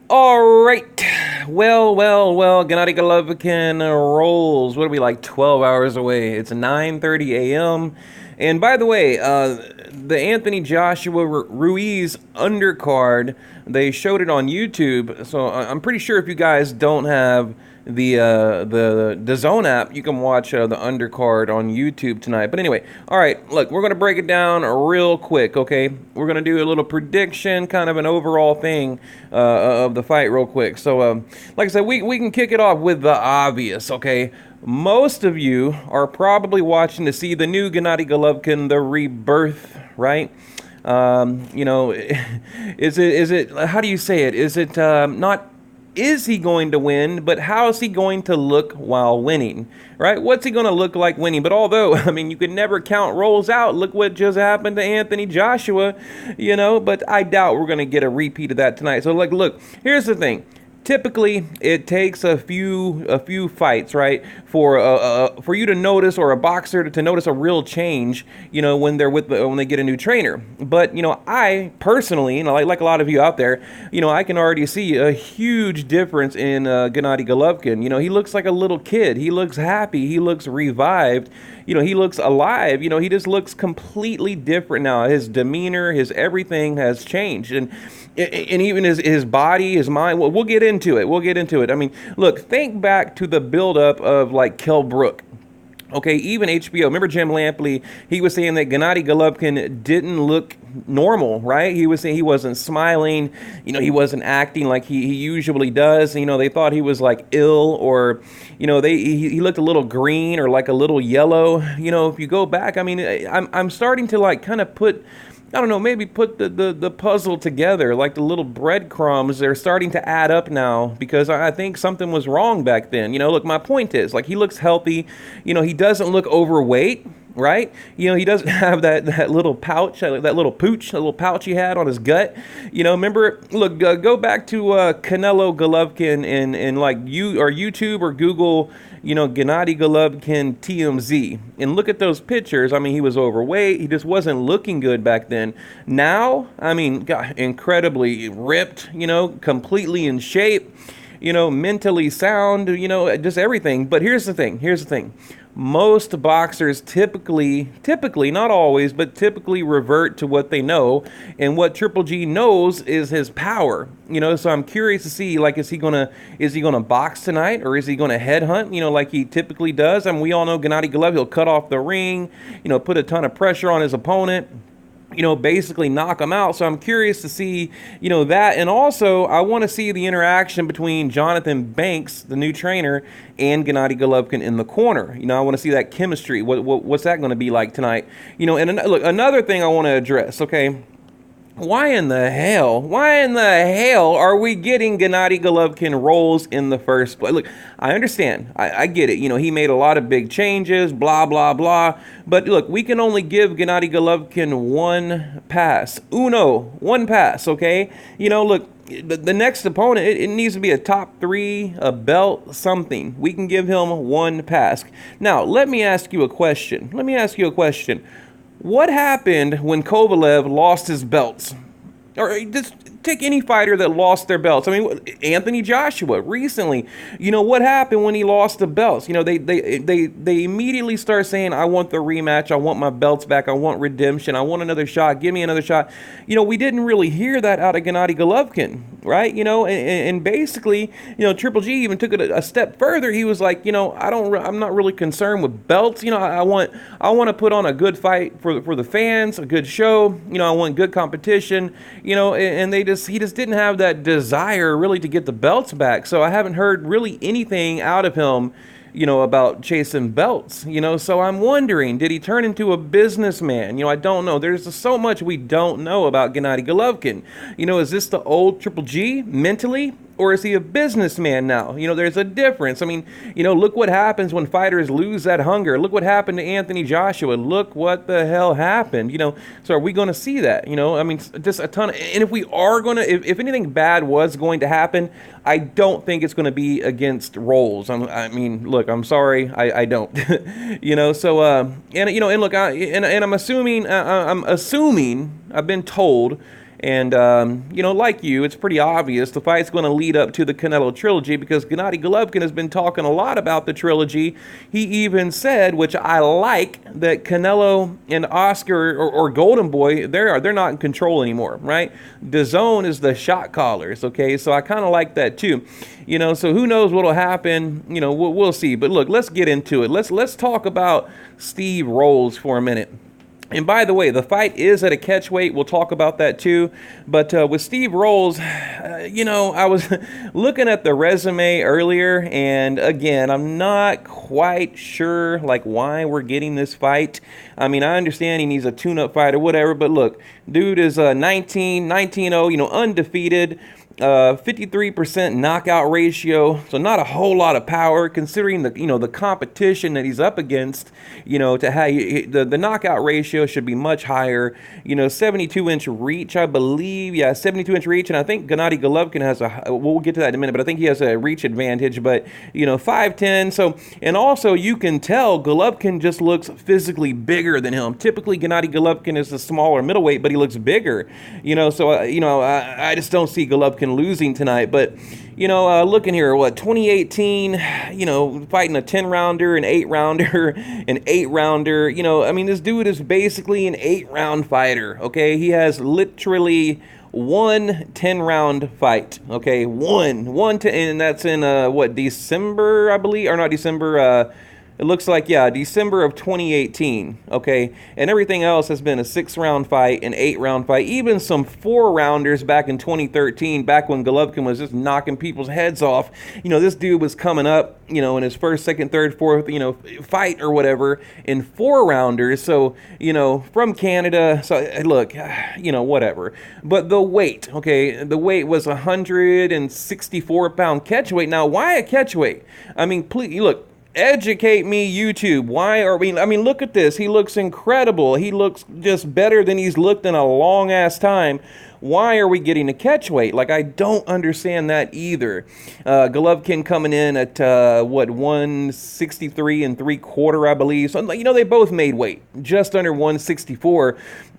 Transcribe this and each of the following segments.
All right. Well. Gennady Golovkin rolls. What are we, like 12 hours away? It's 9:30 a.m. And by the way, the Anthony Joshua Ruiz undercard, they showed it on YouTube. So I'm pretty sure if you guys don't have the DAZN app, you can watch the undercard on YouTube tonight. But anyway, all right, look, we're gonna break it down real quick, okay? We're gonna do a little prediction, kind of an overall thing of the fight, real quick. So, like I said, we can kick it off with the obvious, okay? Most of you are probably watching to see the new Gennady Golovkin, the rebirth, right? You know, is it? How do you say it? Is it not? Is he going to win, but how is he going to look while winning, right? What's he going to look like winning? But although, I mean, you could never count rolls out. Look what just happened to Anthony Joshua, you know, but I doubt we're going to get a repeat of that tonight. So, like, look, here's the thing. Typically, it takes a few fights, right, for you to notice, or a boxer to notice a real change, you know, when when they get a new trainer. But you know, I personally, you know, like a lot of you out there, you know, I can already see a huge difference in Gennady Golovkin. You know, he looks like a little kid. He looks happy. He looks revived. You know, he looks alive. You know, he just looks completely different now. His demeanor, his everything has changed, and even his body, his mind. We'll get into it. We'll get into it. I mean, look, think back to the buildup of like Kell Brook. Okay, even HBO. Remember Jim Lampley? He was saying that Gennady Golovkin didn't look normal, right? He was saying he wasn't smiling. You know, he wasn't acting like he usually does. You know, they thought he was like ill, or, you know, he looked a little green or like a little yellow. You know, if you go back, I mean, I'm starting to like kind of put, I don't know, maybe put the puzzle together, like the little breadcrumbs. They're starting to add up now, because I think something was wrong back then. You know, look, my point is, like, he looks healthy. You know, he doesn't look overweight, right? You know, he doesn't have that little pouch, that little pouch he had on his gut. You know, remember, look, go back to Canelo Golovkin and like YouTube or Google, you know, Gennady Golovkin TMZ, and look at those pictures. I mean, he was overweight. He just wasn't looking good back then. Now, I mean, God, incredibly ripped, you know, completely in shape, you know, mentally sound, you know, just everything. But here's the thing. Most boxers typically, not always, but typically revert to what they know, and what Triple G knows is his power. You know, so I'm curious to see, like, is he gonna box tonight, or is he gonna headhunt? You know, like he typically does. I mean, we all know Gennady Golovkin, he'll cut off the ring, you know, put a ton of pressure on his opponent, you know, basically knock him out. So I'm curious to see, you know, that. And also, I want to see the interaction between Jonathan Banks, the new trainer, and Gennady Golovkin in the corner. You know, I want to see that chemistry. What's that going to be like tonight? You know, and look, another thing I want to address, okay? Why in the hell are we getting Gennady Golovkin rolls in the first place? Look, I understand. I get it. You know, he made a lot of big changes, blah, blah, blah. But look, we can only give Gennady Golovkin one pass. One pass, okay? You know, look, the next opponent, it needs to be a top 3, a belt, something. We can give him one pass. Now, let me ask you a question. What happened when Kovalev lost his belts? Or just take any fighter that lost their belts. I mean, Anthony Joshua recently. You know what happened when he lost the belts? You know, they immediately start saying, "I want the rematch. I want my belts back. I want redemption. I want another shot. Give me another shot." You know, we didn't really hear that out of Gennady Golovkin, right? You know, and basically, you know, Triple G even took it a step further. He was like, you know, I'm not really concerned with belts. You know, I want to put on a good fight for the fans, a good show. You know, I want good competition. You know, and he just didn't have that desire really to get the belts back. So I haven't heard really anything out of him, you know, about chasing belts, you know. So I'm wondering, did he turn into a businessman? You know, I don't know. There's so much we don't know about Gennady Golovkin. You know, is this the old Triple G mentally? Or is he a businessman now? You know, there's a difference. I mean, you know, look what happens when fighters lose that hunger. Look what happened to Anthony Joshua. Look what the hell happened, you know. So are we going to see that? You know, I mean, just a ton. And if we are going to, if anything bad was going to happen, I don't think it's going to be against Rolls. I mean, look, I'm sorry, I don't. You know, so, and, you know, and look, I'm assuming, I've been told, And, you know, like you, it's pretty obvious the fight's going to lead up to the Canelo trilogy because Gennady Golovkin has been talking a lot about the trilogy. He even said, which I like, that Canelo and Oscar or Golden Boy, they're not in control anymore, right? DAZN is the shot callers, okay? So I kind of like that too. You know, so who knows what'll happen? You know, we'll see. But look, let's get into it. Let's talk about Steve Rolls for a minute. And by the way, the fight is at a catchweight. We'll talk about that too. But with Steve Rolls, you know, I was looking at the resume earlier, and again, I'm not quite sure like why we're getting this fight. I mean, I understand he needs a tune-up fight or whatever, but look, dude is 19-0, you know, undefeated. 53% knockout ratio, so not a whole lot of power considering the, you know, the competition that he's up against. You know, to have the knockout ratio should be much higher. You know, 72-inch reach, I believe. Yeah, 72-inch reach, and I think Gennady Golovkin has we'll get to that in a minute, but I think he has a reach advantage. But you know, 5'10". So, and also you can tell Golovkin just looks physically bigger than him. Typically, Gennady Golovkin is a smaller middleweight, but he looks bigger. You know, so you know, I just don't see Golovkin losing tonight. But you know, looking here, what, 2018, you know, fighting a 10-rounder, an 8-rounder, an 8-rounder. You know, I mean, this dude is basically an 8-round fighter, okay? He has literally one 10-round fight, okay? And that's in, what, December, I believe? Or not December, it looks like, yeah, December of 2018, okay? And everything else has been a 6-round fight, an 8-round fight, even some 4-rounders back in 2013, back when Golovkin was just knocking people's heads off. You know, this dude was coming up, you know, in his first, second, third, fourth, you know, fight or whatever in 4-rounders. So, you know, from Canada. So, look, you know, whatever. But the weight, okay, the weight was 164-pound catchweight. Now, why a catchweight? I mean, please, look. Educate me, YouTube. Why are we? I mean, look at this. He looks incredible. He looks just better than he's looked in a long ass time. Why are we getting a catchweight? Like, I don't understand that either. Golovkin coming in at what, 163 3/4, I believe. So, you know, they both made weight, just under 164.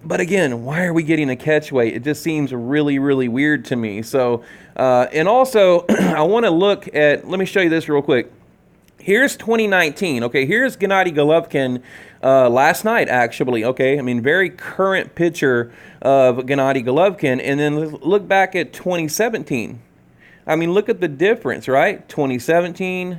But again, why are we getting a catchweight? It just seems really, really weird to me. So, and also, I want to look at. Let me show you this real quick. Here's 2019, okay? Here's Gennady Golovkin last night, actually, okay? I mean, very current picture of Gennady Golovkin. And then look back at 2017. I mean, look at the difference, right? 2017,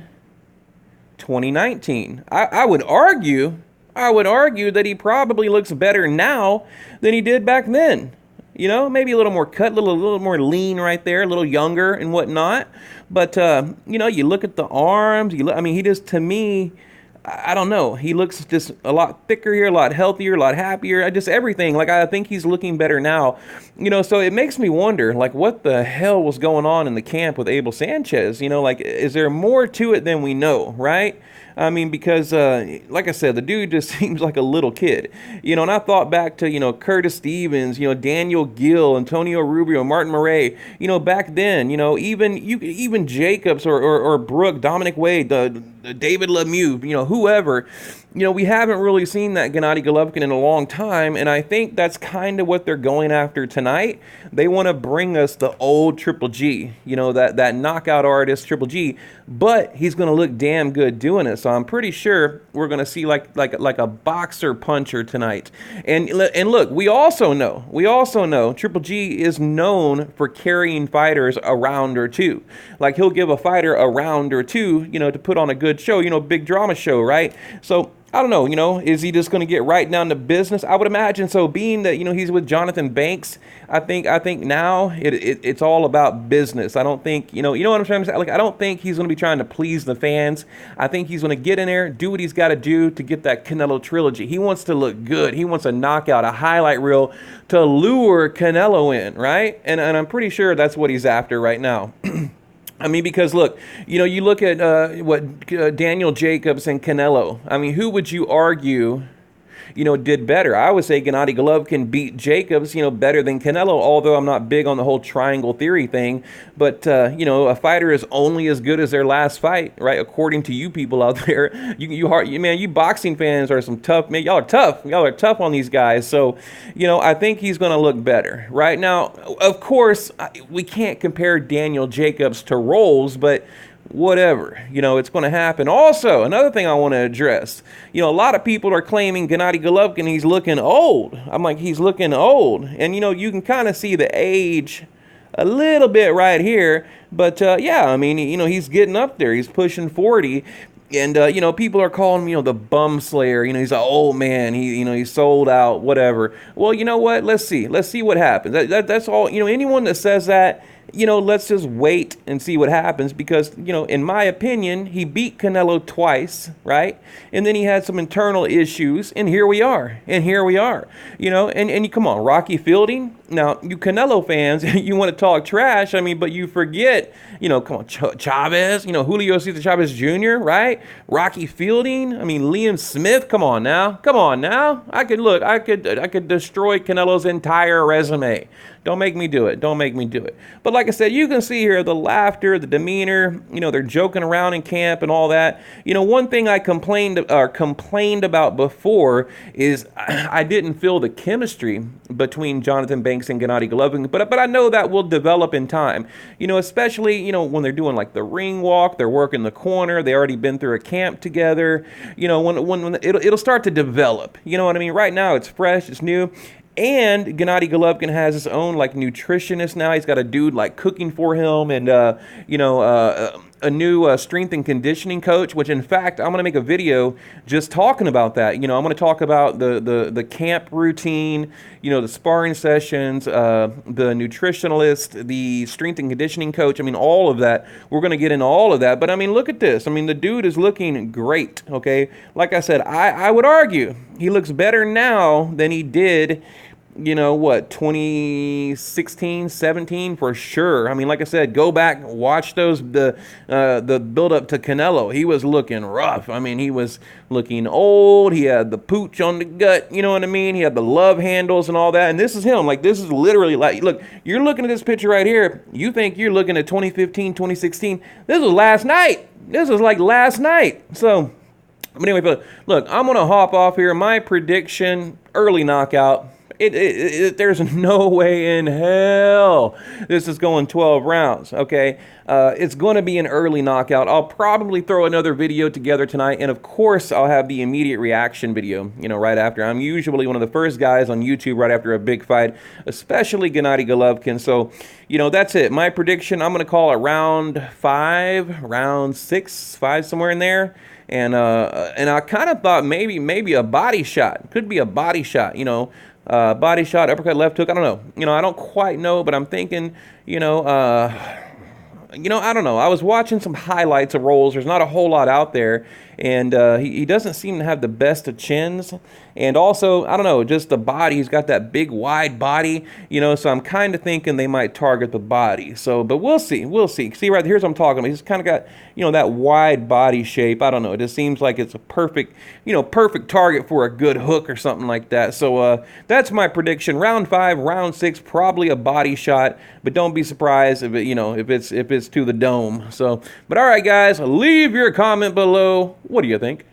2019. I would argue that he probably looks better now than he did back then. You know, maybe a little more cut, a little more lean right there, a little younger and whatnot. But, you know, you look at the arms. I mean, he just, to me, I don't know. He looks just a lot thicker here, a lot healthier, a lot happier. Just everything. Like, I think he's looking better now. You know, so it makes me wonder, like, what the hell was going on in the camp with Abel Sanchez? You know, like, is there more to it than we know, right? I mean, because, like I said, the dude just seems like a little kid, you know, and I thought back to, you know, Curtis Stevens, you know, Daniel Gill, Antonio Rubio, Martin Murray, you know, back then, you know, even Jacobs or Brooke, Dominic Wade, David Lemieux, you know, whoever, you know, we haven't really seen that Gennady Golovkin in a long time, and I think that's kind of what they're going after tonight. They want to bring us the old Triple G, you know, that knockout artist Triple G, but he's going to look damn good doing it. So I'm pretty sure we're going to see like a boxer puncher tonight. And look, we also know Triple G is known for carrying fighters a round or two. Like, he'll give a fighter a round or two, you know, to put on a good show, you know, big drama show, right? So I don't know, you know, is he just going to get right down to business? I would imagine so, being that, you know, he's with Jonathan Banks. I think now it's all about business. I don't think, you know what I'm trying to say? Like, I don't think he's going to be trying to please the fans. I think he's going to get in there, do what he's got to do to get that Canelo trilogy. He wants to look good. He wants a knockout, a highlight reel to lure Canelo in, right? And I'm pretty sure that's what he's after right now. I mean, because look, you know, you look at Daniel Jacobs and Canelo. I mean, who would you argue did better. I would say Gennady Golovkin beat Jacobs, better than Canelo, although I'm not big on the whole triangle theory thing. But, a fighter is only as good as their last fight, right? According to you people out there. You boxing fans are some tough, man. Y'all are tough. Y'all are tough on these guys. So, I think he's going to look better. Right now, of course, we can't compare Daniel Jacobs to Rolls, but whatever, it's going to happen. Also, another thing I want to address, a lot of people are claiming Gennady Golovkin, he's looking old. I'm like, he's looking old. And, you can kind of see the age a little bit right here. But, yeah, I mean, he's getting up there. He's pushing 40. And, people are calling him, the bum slayer. He's an old man. He's sold out, whatever. Well, you know what? Let's see. Let's see what happens. That's all. Anyone that says that, let's just wait and see what happens because, in my opinion, he beat Canelo twice, right? And then he had some internal issues, and here we are. And you come on, Rocky Fielding. Now, you Canelo fans, you want to talk trash, but you forget, come on, Chavez, Julio Cesar Chavez Jr., right? Rocky Fielding, Liam Smith, come on now. I could destroy Canelo's entire resume. Don't make me do it. But like I said, you can see here the laughter, the demeanor, they're joking around in camp and all that. One thing I complained about before is I didn't feel the chemistry between Jonathan Banks and Gennady Golovkin, but I know that will develop in time. Especially, when they're doing like the ring walk, they're working the corner, they already been through a camp together. When it'll start to develop. You know what I mean? Right now it's fresh, it's new. And Gennady Golovkin has his own like nutritionist now. He's got a dude like cooking for him, and a new strength and conditioning coach. Which, in fact, I'm gonna make a video just talking about that. I'm gonna talk about the camp routine, the sparring sessions, the nutritionalist, the strength and conditioning coach. All of that. We're gonna get into all of that. But look at this. The dude is looking great. Okay, like I said, I would argue he looks better now than he did. 2016, 17 for sure. Like I said, go back, watch the build up to Canelo. He was looking rough. He was looking old. He had the pooch on the gut. You know what I mean? He had the love handles and all that. And this is him. Like, this is literally like, look, you're looking at this picture right here. You think you're looking at 2015, 2016. This was last night. This was like last night. So, but anyway, look, I'm going to hop off here. My prediction, early knockout. There's no way in hell this is going 12 rounds, okay? It's going to be an early knockout. I'll probably throw another video together tonight, and of course, I'll have the immediate reaction video, right after. I'm usually one of the first guys on YouTube right after a big fight, especially Gennady Golovkin. So, that's it. My prediction, I'm going to call it round 5, round 6, 5, somewhere in there. And I kind of thought maybe a body shot. Could be a body shot, body shot, uppercut, left hook. I don't know. I don't quite know, but I'm thinking, I don't know. I was watching some highlights of Rolls. There's not a whole lot out there. And he doesn't seem to have the best of chins. And also, I don't know, just the body. He's got that big, wide body, so I'm kind of thinking they might target the body. So, but we'll see. See, right here's what I'm talking about. He's kind of got, that wide body shape. I don't know. It just seems like it's a perfect target for a good hook or something like that. So, that's my prediction. Round 5, round 6, probably a body shot. But don't be surprised if if it's to the dome. So, but all right, guys, leave your comment below. What do you think?